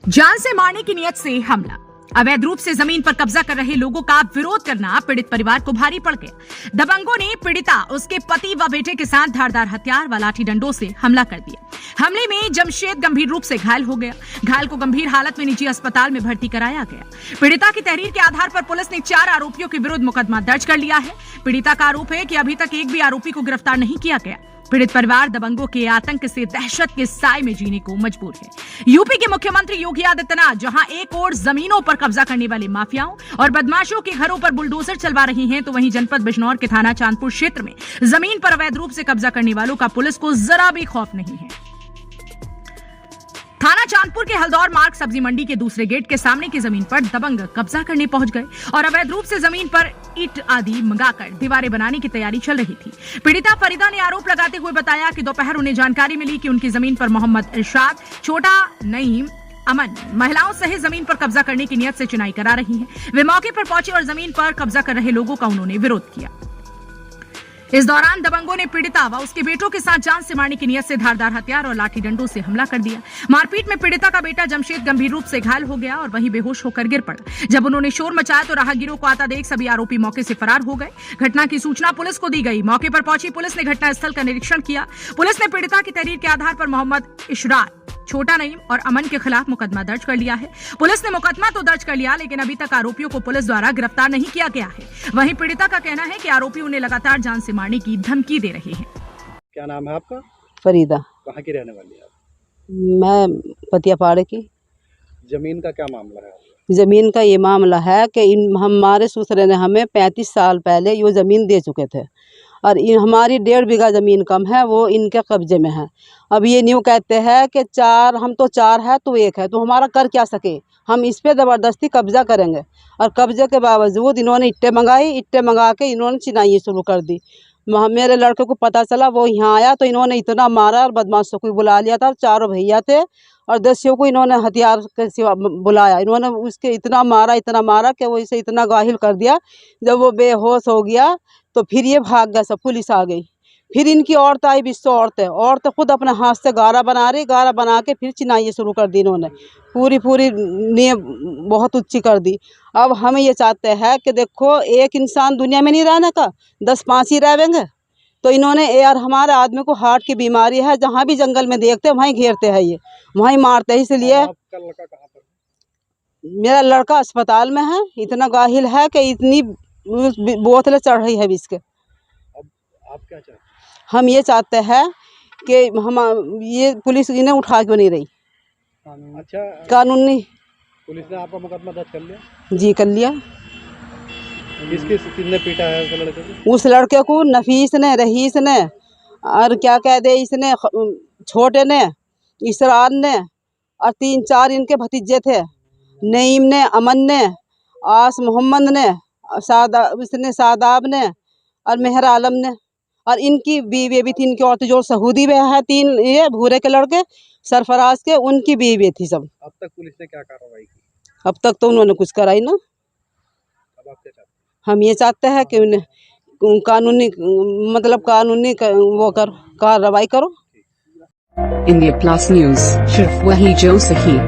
जान से मारने की नियत से हमला। अवैध रूप से जमीन पर कब्जा कर रहे लोगों का विरोध करना पीड़ित परिवार को भारी पड़ गया। दबंगों ने पीड़िता, उसके पति व बेटे के साथ धारदार हथियार व लाठी डंडों से हमला कर दिया। हमले में जमशेद गंभीर रूप से घायल हो गया। घायल को गंभीर हालत में निजी अस्पताल में भर्ती कराया गया। पीड़िता की तहरीर के आधार पर पुलिस ने 4 आरोपियों के विरुद्ध मुकदमा दर्ज कर लिया है। पीड़िता का आरोप है कि अभी तक एक भी आरोपी को गिरफ्तार नहीं किया गया। पीड़ित परिवार दबंगों के आतंक से दहशत के साए में जीने को मजबूर है। यूपी के मुख्यमंत्री योगी आदित्यनाथ जहां एक ओर जमीनों पर कब्जा करने वाले माफियाओं और बदमाशों के घरों पर बुलडोजर चलवा रही हैं, तो वहीं जनपद बिजनौर के थाना चांदपुर क्षेत्र में जमीन पर अवैध रूप से कब्जा करने वालों का पुलिस को जरा भी खौफ नहीं है। थाना चांदपुर के हल्दौर मार्ग सब्जी मंडी के दूसरे गेट के सामने की जमीन पर दबंग कब्जा करने पहुंच गए और अवैध रूप से जमीन पर ईंट आदि मंगाकर दीवारें बनाने की तैयारी चल रही थी। पीड़िता फरीदा ने आरोप लगाते हुए बताया कि दोपहर उन्हें जानकारी मिली कि उनकी जमीन पर मोहम्मद इरशाद, छोटा नईम, अमन महिलाओं सहित जमीन पर कब्जा करने की नियत से चिनाई करा रही हैं। वे मौके पर पहुंचे और जमीन पर कब्जा कर रहे लोगों का उन्होंने विरोध किया। इस दौरान दबंगों ने पीड़िता व उसके बेटों के साथ जान से मारने की नियत से धारदार हथियार और लाठी डंडों से हमला कर दिया। मारपीट में पीड़िता का बेटा जमशेद गंभीर रूप से घायल हो गया और वहीं बेहोश होकर गिर पड़ा। जब उन्होंने शोर मचाया तो राहगीरों को आता देख सभी आरोपी मौके से फरार हो गए। घटना की सूचना पुलिस को दी गई। मौके पर पहुंची पुलिस ने घटनास्थल का निरीक्षण किया। पुलिस ने पीड़िता की तहरीर के आधार पर मोहम्मद इशरात, छोटा नईम और अमन के खिलाफ मुकदमा दर्ज कर लिया है। पुलिस ने मुकदमा तो दर्ज कर लिया, लेकिन अभी तक आरोपियों को पुलिस द्वारा गिरफ्तार नहीं किया गया है। वहीं पीड़िता का कहना है कि आरोपी उन्हें लगातार जान से मारने की धमकी दे रहे हैं। क्या नाम है आपका? फरीदा। कहाँ की रहने वाली है आप? मैं पतियापाड़े की। जमीन का क्या मामला है? जमीन का ये मामला है कि हमारे ससुर ने हमें 35 साल पहले ये ज़मीन दे चुके थे और हमारी 1.5 बीघा ज़मीन कम है, वो इनके कब्जे में है। अब ये न्यू कहते हैं कि 4 हम तो 4 है तो 1 है, तो हमारा कर क्या सके, हम इस पे ज़बरदस्ती कब्जा करेंगे। और कब्जे के बावजूद इन्होंने ईंटें मंगाई, ईंटें मंगा के इन्होंने चिनाई शुरू कर दी। मेरे लड़के को पता चला, वो यहाँ आया तो इन्होंने इतना मारा और बदमाशों को बुला लिया था। 4 भैया थे और 10 को इन्होंने हथियार के सिवा बुलाया। इन्होंने उसके इतना मारा कि वो इसे इतना घायल कर दिया। जब वो बेहोश हो गया तो फिर ये भाग गया, सब पुलिस आ गई। फिर इनकी औरत आई, 20 औरतें खुद अपने हाथ से गारा बना के फिर चिनाई शुरू कर दी। इन्होंने पूरी नींव बहुत ऊंची कर दी। अब हम ये चाहते हैं कि देखो, एक इंसान दुनिया में नहीं रहने का, 10-5 ही रहेंगे। तो इन्होंने यार, हमारे आदमी को हार्ट की बीमारी है, जहाँ भी जंगल में देखते हैं वहीं घेरते हैं, ये वहीं मारते हैं। इसलिए आपका लड़का कहाँ पर? मेरा लड़का अस्पताल में है। इतना घायल है कि इतनी बोतलें चढ़ रही है विष के। अब आप क्या चाहते हैं? हम ये चाहते हैं कि हम ये पुलिस इन्हें उठा क्यों नहीं रही। अच्छा, कानूनी पुलिस ने आपका मुकदमा दर्ज कर लिया? जी कर लिया। किसने पीटा है उस लड़के को? उस लड़के को नफीस ने, रहीस ने और क्या कह दे इसने, छोटे ने, इसरार ने और 3-4 इनके भतीजे थे, नईम ने, अमन ने, आस मोहम्मद ने, सादाब ने और मेहर आलम ने। और इनकी बीवी भी थी, इनकी औरत जो सऊदी में है, 3 ये भूरे के लड़के सरफराज के, उनकी बीवी थी सब। अब तक पुलिस ने क्या कार्रवाई की? अब तक तो उन्होंने कुछ कराई ना। अब आप क्या चाहते हैं? हम ये चाहते हैं कि उन्हें कानूनी वो कार्रवाई करो। इंडिया प्लस न्यूज, सिर्फ वही जो सही।